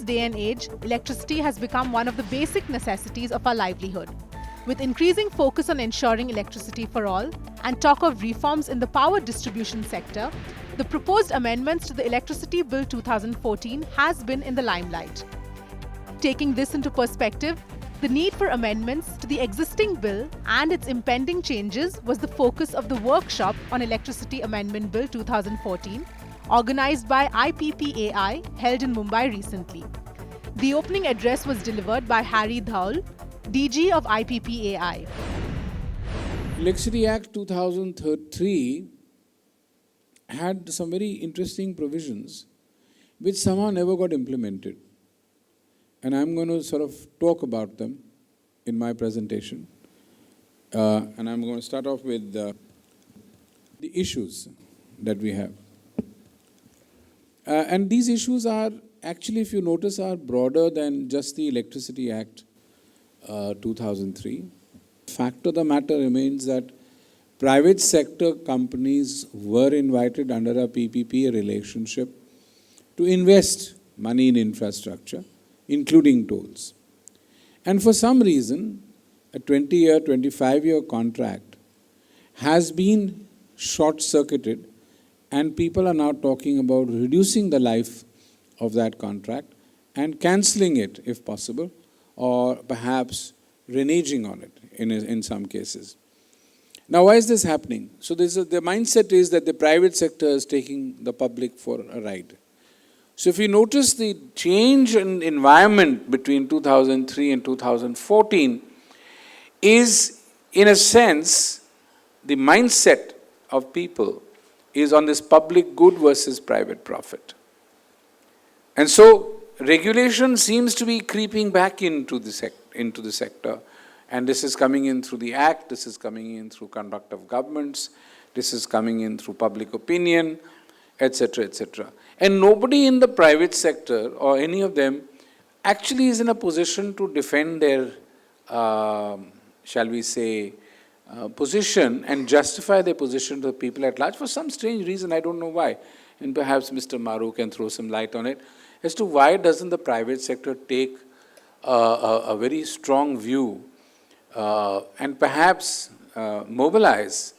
day and age, electricity has become one of the basic necessities of our livelihood. With increasing focus on ensuring electricity for all and talk of reforms in the power distribution sector, the proposed amendments to the Electricity Bill 2014 has been in the limelight. Taking this into perspective, the need for amendments to the existing bill and its impending changes was the focus of the workshop on Electricity Amendment Bill 2014, organized by IPPAI, held in Mumbai recently. The opening address was delivered by Harry Dhaul, DG of IPPAI. Electricity Act 2003 had some very interesting provisions which somehow never got implemented. And I'm going to sort of talk about them in my presentation. And I'm going to start off with the issues that we have. And these issues are actually, if you notice, are broader than just the Electricity Act 2003. Fact of the matter remains that private sector companies were invited under a PPP relationship to invest money in infrastructure, including tolls. And for some reason, a 20-year, 25-year contract has been short-circuited, and people are now talking about reducing the life of that contract and cancelling it if possible, or perhaps reneging on it in some cases. Now, why is this happening? So the mindset is that the private sector is taking the public for a ride. So if you notice the change in environment between 2003 and 2014 is, in a sense, the mindset of people is on this public good versus private profit. And so regulation seems to be creeping back into the sector. And this is coming in through the Act, this is coming in through conduct of governments, this is coming in through public opinion, etc., etc. And nobody in the private sector or any of them actually is in a position to defend their, shall we say, position and justify their position to the people at large for some strange reason, I don't know why. And perhaps Mr. Maru can throw some light on it as to why doesn't the private sector take a very strong view and perhaps mobilize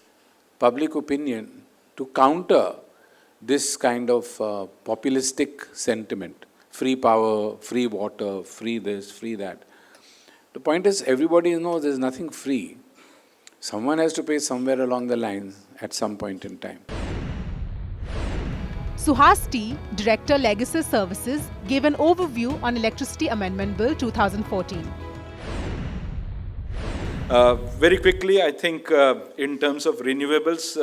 public opinion to counter this kind of populistic sentiment. Free power, free water, free this, free that. The point is, everybody knows there's nothing free. Someone has to pay somewhere along the line at some point in time. Suhas T, Director Legacy Services, gave an overview on Electricity Amendment Bill 2014. Very quickly, I think in terms of renewables,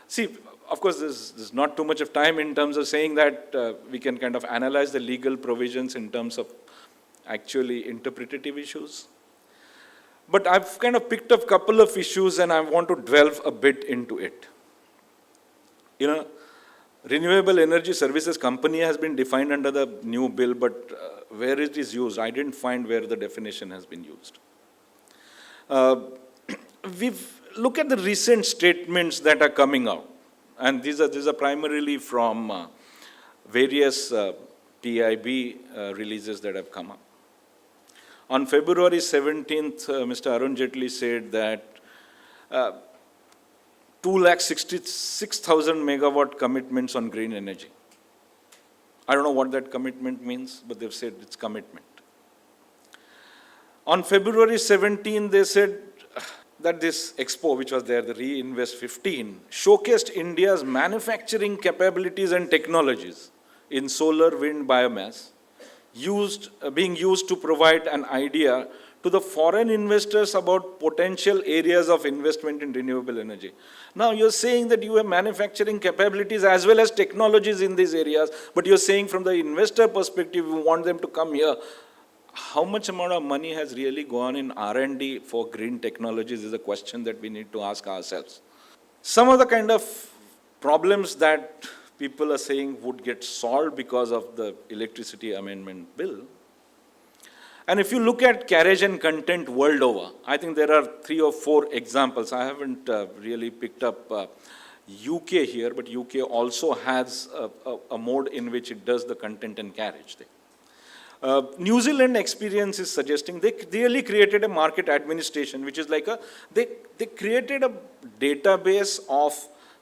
see, of course, there's not too much of time in terms of saying that we can kind of analyze the legal provisions in terms of actually interpretative issues. But I've kind of picked up a couple of issues and I want to delve a bit into it. You know, Renewable Energy Services Company has been defined under the new bill, but where it is used, I didn't find where the definition has been used. We've look at the recent statements that are coming out, and these are primarily from various PIB releases that have come up. On February 17th, Mr. Arun Jaitley said that 266,000 megawatt commitments on green energy. I don't know what that commitment means, but they've said it's commitment. On February 17, they said that this expo, which was there, the Reinvest 15, showcased India's manufacturing capabilities and technologies in solar, wind, biomass, being used to provide an idea to the foreign investors about potential areas of investment in renewable energy. Now, you're saying that you have manufacturing capabilities as well as technologies in these areas, but you're saying from the investor perspective, you want them to come here. How much amount of money has really gone in R&D for green technologies is a question that we need to ask ourselves. Some of the kind of problems that people are saying would get solved because of the Electricity Amendment Bill. And if you look at carriage and content world over, I think there are 3 or 4 examples. I haven't really picked up UK here, but UK also has a mode in which it does the content and carriage thing. New Zealand experience is suggesting they really created a market administration, which is like they created a database of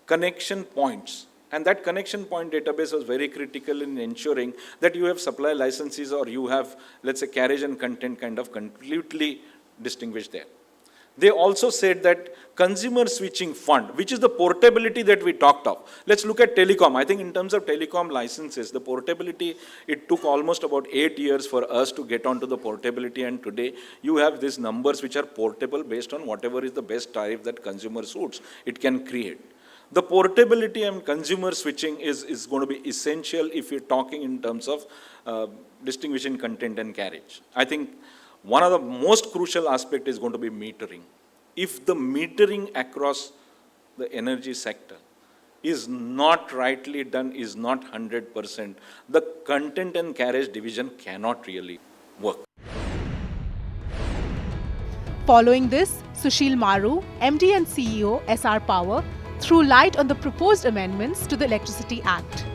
connection points. And that connection point database was very critical in ensuring that you have supply licenses or you have, let's say, carriage and content kind of completely distinguished there. They also said that consumer switching fund, which is the portability that we talked of. Let's look at telecom. I think in terms of telecom licenses, the portability, it took almost about 8 years for us to get onto the portability, and today you have these numbers which are portable based on whatever is the best tariff that consumer suits, it can create. The portability and consumer switching is going to be essential if you're talking in terms of distinguishing content and carriage. I think one of the most crucial aspect is going to be metering. If the metering across the energy sector is not rightly done, is not 100%, the content and carriage division cannot really work. Following this, Sushil Maru, MD and CEO, SR Power, threw light on the proposed amendments to the Electricity Act.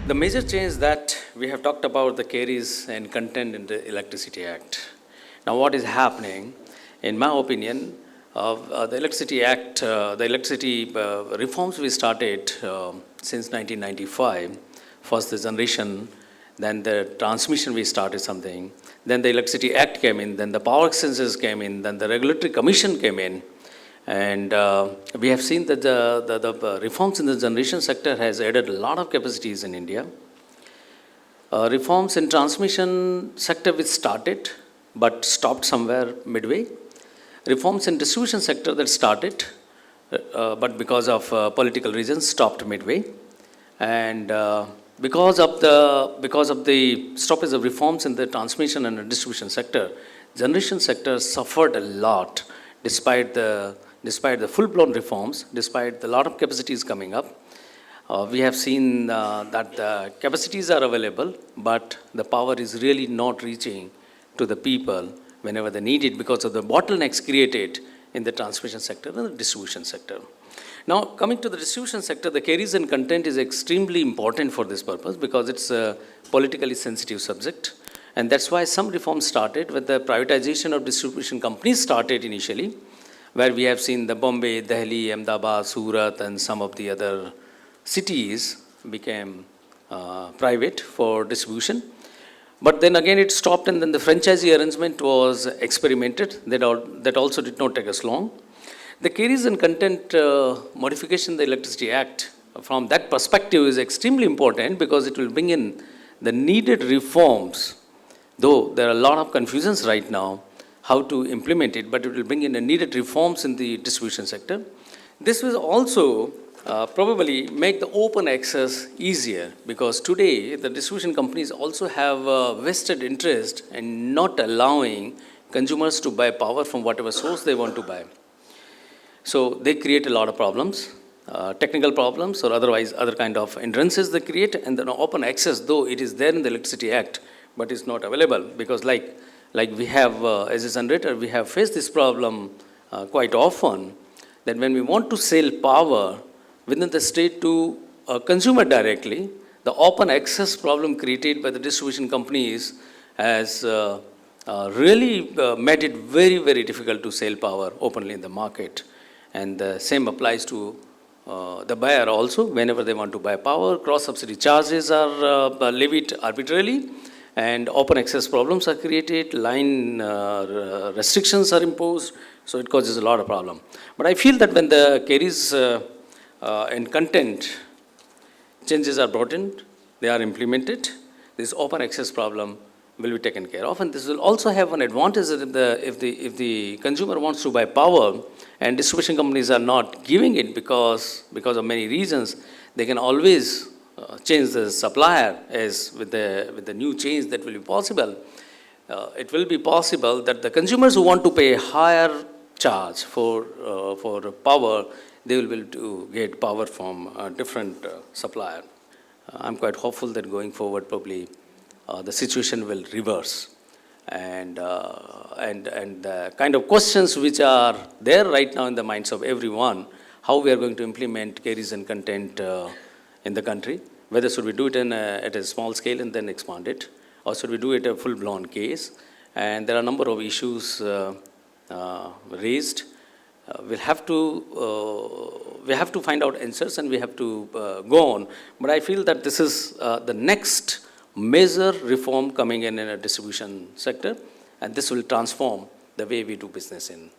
The major change that we have talked about the carries and content in the Electricity Act. Now what is happening, in my opinion, the Electricity Act, the electricity reforms we started since 1995, first the generation, then the transmission we started something, then the Electricity Act came in, then the power exchanges came in, then the Regulatory Commission came in. And we have seen that the reforms in the generation sector has added a lot of capacities in India. Reforms in transmission sector which started but stopped somewhere midway. Reforms in distribution sector that started but because of political reasons stopped midway. And because of the stoppage of reforms in the transmission and the distribution sector, generation sector suffered a lot despite the full-blown reforms, despite a lot of capacities coming up. We have seen that the capacities are available, but the power is really not reaching to the people whenever they need it because of the bottlenecks created in the transmission sector and the distribution sector. Now, coming to the distribution sector, the carries and content is extremely important for this purpose because it's a politically sensitive subject. And that's why some reforms started when the privatization of distribution companies started initially, where we have seen the Bombay, Delhi, Ahmedabad, Surat, and some of the other cities became private for distribution. But then again it stopped, and then the franchisee arrangement was experimented. That also did not take us long. The carries and content modification in the Electricity Act, from that perspective, is extremely important because it will bring in the needed reforms, though there are a lot of confusions right now how to implement it, but it will bring in the needed reforms in the distribution sector. This will also probably make the open access easier because today the distribution companies also have a vested interest in not allowing consumers to buy power from whatever source they want to buy. So they create a lot of problems, technical problems or otherwise other kind of hindrances they create, and then open access, though it is there in the Electricity Act, but it's not available because like we have, as a generator, we have faced this problem quite often, that when we want to sell power within the state to a consumer directly, the open access problem created by the distribution companies has really made it very, very difficult to sell power openly in the market. And the same applies to the buyer also. Whenever they want to buy power, cross-subsidy charges are levied arbitrarily, and open access problems are created, line restrictions are imposed, so it causes a lot of problem. But I feel that when the carries and content changes are brought in, they are implemented, this open access problem will be taken care of. And this will also have an advantage that if the consumer wants to buy power and distribution companies are not giving it because of many reasons, they can always change the supplier. As with the new change that will be possible, it will be possible that the consumers who want to pay higher charge for power, they will be able to get power from a different supplier. I'm quite hopeful that going forward probably the situation will reverse, and the kind of questions which are there right now in the minds of everyone, how we are going to implement carries and content in the country, whether should we do it at a small scale and then expand it, or should we do it a full-blown case. And there are a number of issues raised. We have to find out answers, and we have to go on. But I feel that this is the next major reform coming in a distribution sector, and this will transform the way we do business in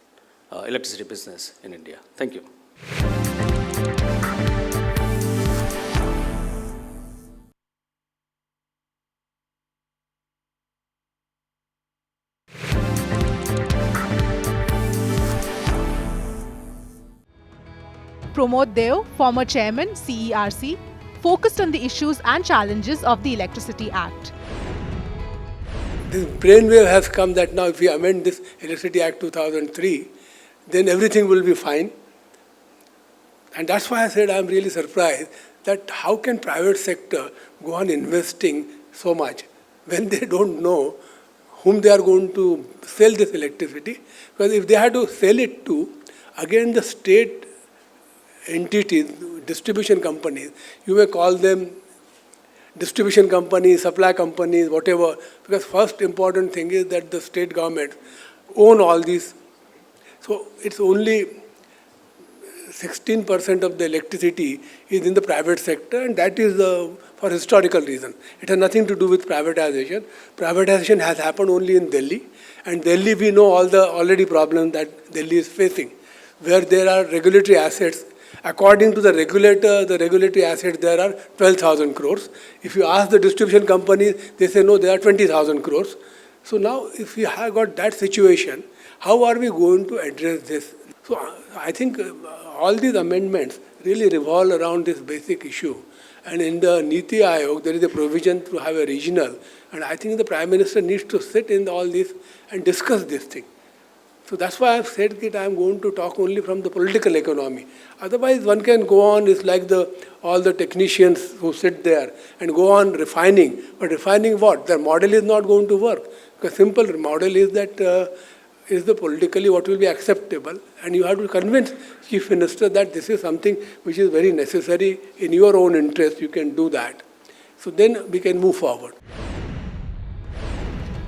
electricity business in India. Thank you. Pramod Deo, former chairman, CERC, focused on the issues and challenges of the Electricity Act. This brainwave has come that now if we amend this Electricity Act 2003, then everything will be fine. And that's why I said I'm really surprised that how can private sector go on investing so much when they don't know whom they are going to sell this electricity. Because if they had to sell it to, again the state entities, distribution companies, you may call them distribution companies, supply companies, whatever, because first important thing is that the state government own all these. So it's only 16% of the electricity is in the private sector, and that is for historical reason. It has nothing to do with privatization. Privatization has happened only in Delhi, and Delhi we know all the already problems that Delhi is facing, where there are regulatory assets. According to the regulator, the regulatory assets there are 12,000 crores. If you ask the distribution companies, they say no, there are 20,000 crores. So now if we have got that situation, how are we going to address this? So I think all these amendments really revolve around this basic issue. And in the Niti Aayog, there is a provision to have a regional. And I think the Prime Minister needs to sit in all this and discuss this thing. So that's why I've said that I'm going to talk only from the political economy. Otherwise, one can go on, it's like all the technicians who sit there and go on refining. But refining what? Their model is not going to work. Because simple model is that is the politically what will be acceptable. And you have to convince Chief Minister that this is something which is very necessary in your own interest. You can do that. So then we can move forward.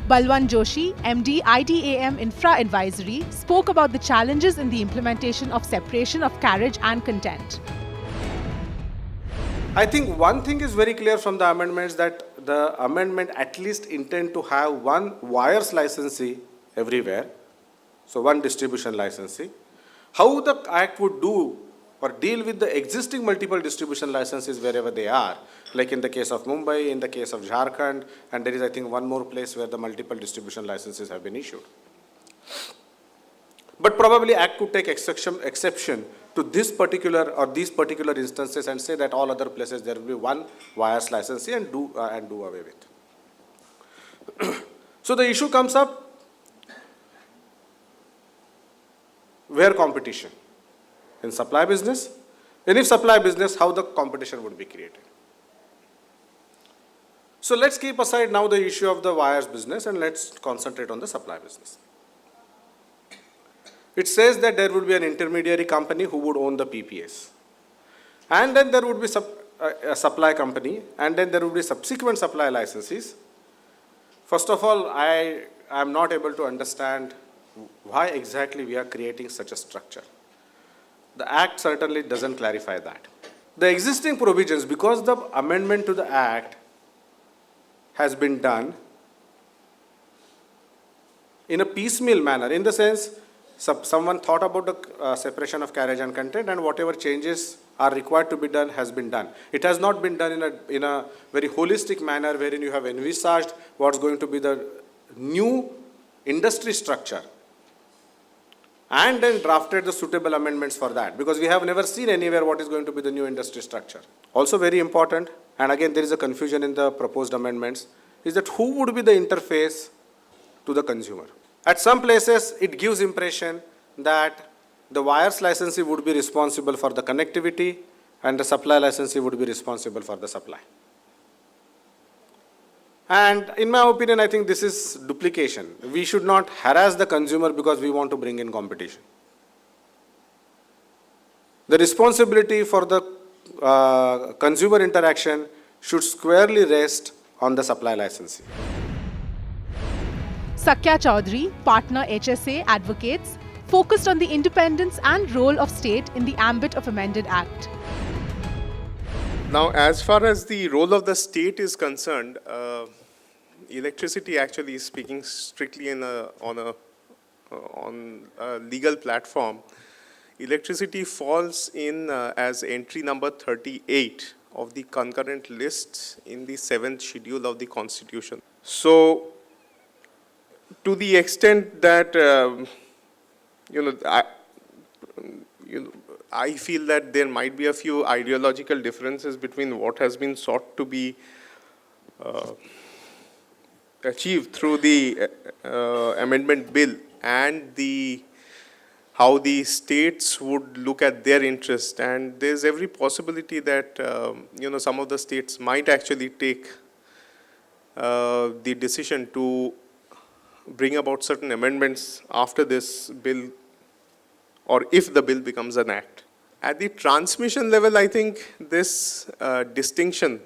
Balwant Joshi, MD, IDAM Infra Advisory, spoke about the challenges in the implementation of separation of carriage and content. I think one thing is very clear from the amendments, that the amendment at least intend to have one wires licensee everywhere, so one distribution licensee. How the Act would do or deal with the existing multiple distribution licenses wherever they are, like in the case of Mumbai, in the case of Jharkhand, and there is, I think, one more place where the multiple distribution licenses have been issued. But probably Act could take exception to this particular or these particular instances and say that all other places there will be one wires licensee and do away with. So the issue comes up, where competition? In supply business? And if supply business, how the competition would be created? So let's keep aside now the issue of the wires business and let's concentrate on the supply business. It says that there would be an intermediary company who would own the PPAs. And then there would be a supply company, and then there would be subsequent supply licenses. First of all, I am not able to understand why exactly we are creating such a structure. The Act certainly doesn't clarify that. The existing provisions, because the amendment to the Act has been done in a piecemeal manner, in the sense someone thought about the separation of carriage and content, and whatever changes are required to be done has been done. It has not been done in a very holistic manner wherein you have envisaged what's going to be the new industry structure and then drafted the suitable amendments for that, because we have never seen anywhere what is going to be the new industry structure. Also very important, and again there is a confusion in the proposed amendments, is that who would be the interface to the consumer. At some places it gives impression that the wires licensee would be responsible for the connectivity and the supply licensee would be responsible for the supply. And in my opinion, I think this is duplication. We should not harass the consumer because we want to bring in competition. The responsibility for the consumer interaction should squarely rest on the supply licensee. Sakya Chaudhary, partner HSA, advocates, focused on the independence and role of state in the ambit of amended act. Now, as far as the role of the state is concerned, electricity actually is speaking strictly on a legal platform. Electricity falls in as entry number 38 of the concurrent lists in the 7th schedule of the Constitution. So, to the extent that I feel that there might be a few ideological differences between what has been sought to be achieved through the amendment bill and how the states would look at their interest. And there's every possibility that some of the states might actually take the decision to bring about certain amendments after this bill, or if the bill becomes an act. At the transmission level, I think this distinction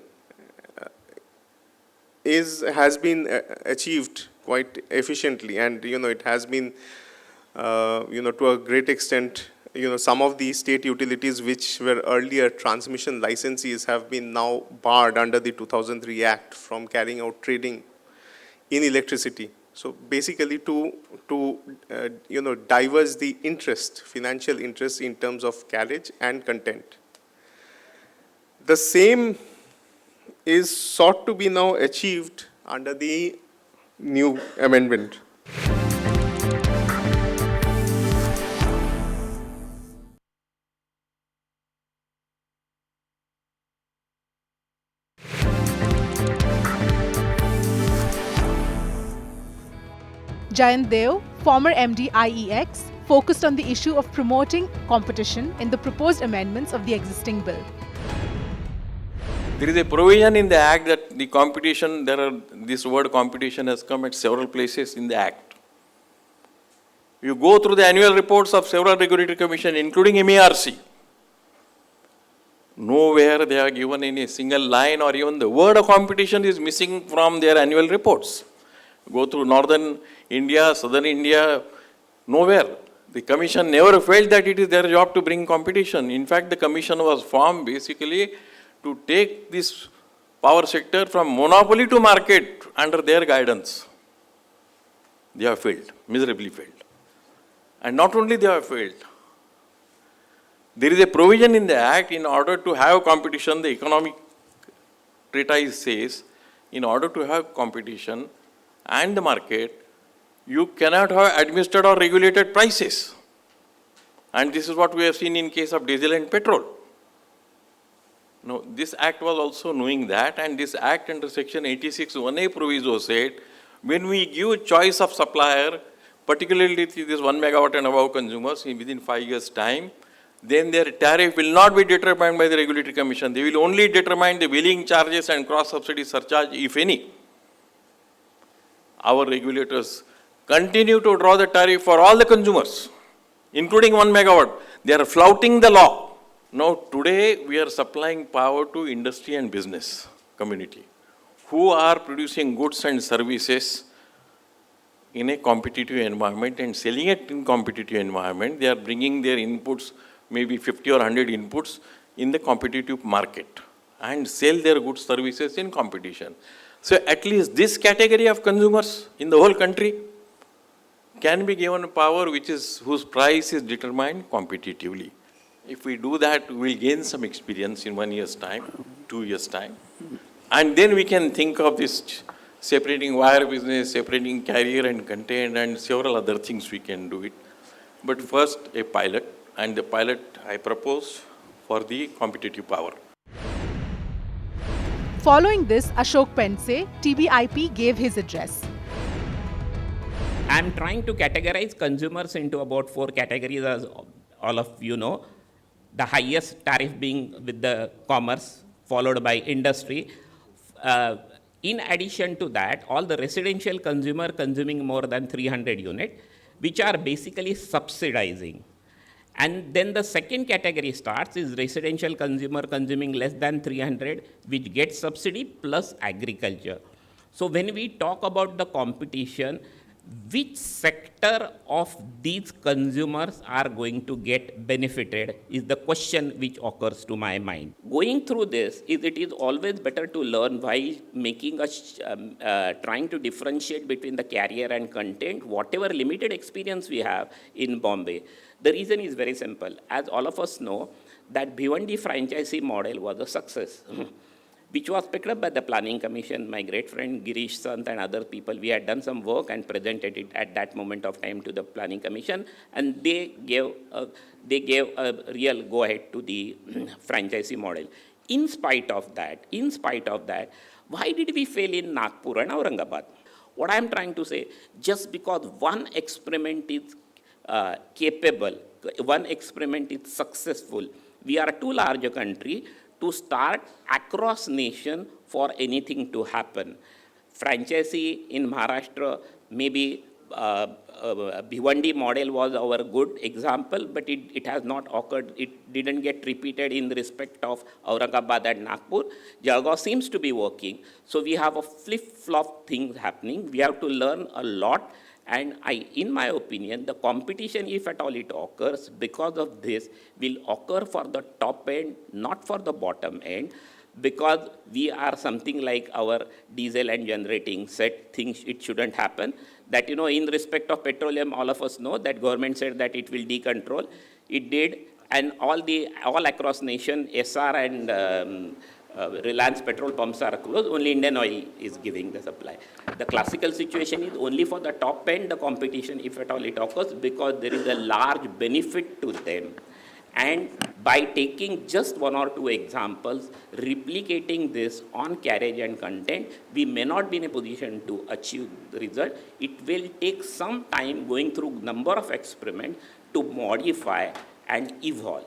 has been achieved quite efficiently, and it has been to a great extent, some of the state utilities which were earlier transmission licensees have been now barred under the 2003 Act from carrying out trading in electricity. So basically to diverge the interest, financial interest in terms of carriage and content. The same is sought to be now achieved under the new amendment. Jayant Deo, former MD IEX, focused on the issue of promoting competition in the proposed amendments of the existing bill. There is a provision in the Act that the competition, this word competition has come at several places in the Act. You go through the annual reports of several regulatory commissions, including MERC. Nowhere they are given in a single line, or even the word of competition is missing from their annual reports. Go through northern India, southern India, nowhere. The commission never felt that it is their job to bring competition. In fact, the commission was formed basically to take this power sector from monopoly to market under their guidance. They have failed, miserably failed. And not only they have failed, there is a provision in the Act in order to have competition, the economic treatise says, in order to have competition and the market, you cannot have administered or regulated prices. And this is what we have seen in case of diesel and petrol. Now, this Act was also knowing that, and this Act under Section 86(1)(a) proviso said, when we give choice of supplier, particularly to this 1 megawatt and above consumers within 5 years' time, then their tariff will not be determined by the Regulatory Commission. They will only determine the wheeling charges and cross-subsidy surcharge, if any. Our regulators continue to draw the tariff for all the consumers, including 1 megawatt. They are flouting the law. Now, today we are supplying power to industry and business community who are producing goods and services in a competitive environment and selling it in competitive environment. They are bringing their inputs, maybe 50 or 100 inputs in the competitive market and sell their goods services in competition. So at least this category of consumers in the whole country can be given power whose price is determined competitively. If we do that, we will gain some experience in 1 year's time, 2 years' time. And then we can think of this separating wire business, separating carrier and content, and several other things we can do it. But first, a pilot, and the pilot I propose for the competitive power. Following this, Ashok Pense, TBIP, gave his address. I'm trying to categorize consumers into about 4 categories, as all of you know. The highest tariff being with the commerce, followed by industry. In addition to that, all the residential consumer consuming more than 300 units, which are basically subsidizing. And then the second category starts is residential consumer consuming less than 300, which gets subsidy plus agriculture. So when we talk about the competition, which sector of these consumers are going to get benefited is the question which occurs to my mind. Going through this, it is always better to learn while making trying to differentiate between the carrier and content, whatever limited experience we have in Bombay. The reason is very simple. As all of us know, that Bhiwandi franchisee model was a success. Which was picked up by the Planning Commission. My great friend Girish Sant and other people, we had done some work and presented it at that moment of time to the Planning Commission, and they gave a real go-ahead to the franchisee model. In spite of that, why did we fail in Nagpur and Aurangabad? What I am trying to say, just because one experiment is capable, one experiment is successful, we are too large a country to start across nation for anything to happen. Franchisee in Maharashtra, maybe Bhiwandi model was our good example, but it has not occurred. It didn't get repeated in respect of Aurangabad and Nagpur. Jalgaon seems to be working. So we have a flip-flop thing happening. We have to learn a lot. And in my opinion, the competition, if at all it occurs, because of this, will occur for the top end, not for the bottom end, because we are something like our diesel and generating set things, it shouldn't happen. That, in respect of petroleum, all of us know that government said that it will decontrol. It did, and all across nation, SR and Reliance petrol pumps are closed, only Indian Oil is giving the supply. The classical situation is only for the top end, the competition, if at all it occurs, because there is a large benefit to them. And by taking just one or two examples, replicating this on carriage and content, we may not be in a position to achieve the result. It will take some time going through number of experiments to modify and evolve.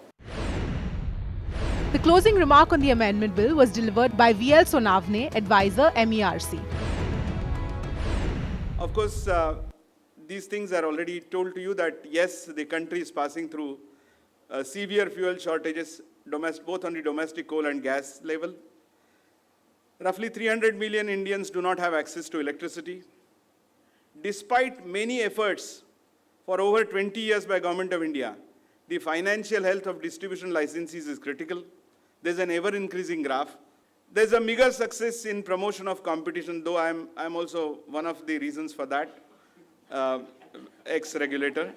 The closing remark on the amendment bill was delivered by V.L. Sonavne, advisor, MERC. Of course, these things are already told to you that yes, the country is passing through severe fuel shortages, both on the domestic coal and gas level. Roughly 300 million Indians do not have access to electricity. Despite many efforts for over 20 years by Government of India, the financial health of distribution licensees is critical. There's an ever-increasing graph. There's a meager success in promotion of competition, though I'm also one of the reasons for that, ex-regulator.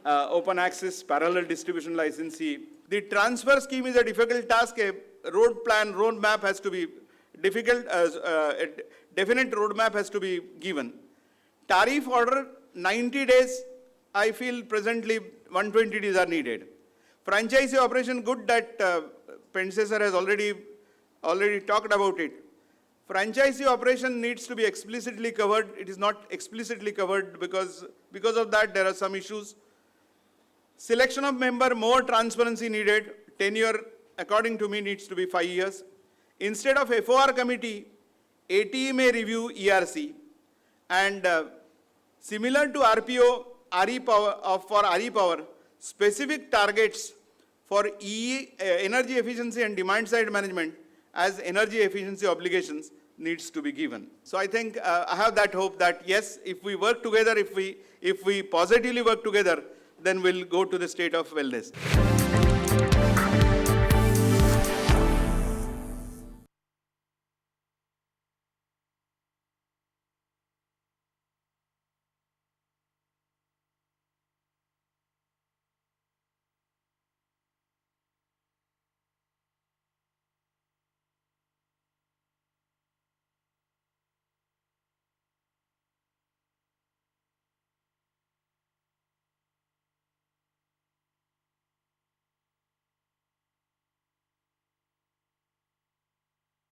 Open access, parallel distribution licensee. The transfer scheme is a difficult task. A roadmap has to be difficult, a definite roadmap has to be given. Tariff order, 90 days, I feel presently 120 days are needed. Franchisee operation, good that Pensesar has already talked about it. Franchisee operation needs to be explicitly covered. It is not explicitly covered because of that there are some issues. Selection of member, more transparency needed. Tenure, according to me, needs to be 5 years. Instead of FOR committee, ATE may review ERC. And similar to RPO, for RE power, specific targets for energy efficiency and demand side management as energy efficiency obligations needs to be given. So I think I have that hope that yes, if we work together, if we positively work together, then we'll go to the state of wellness.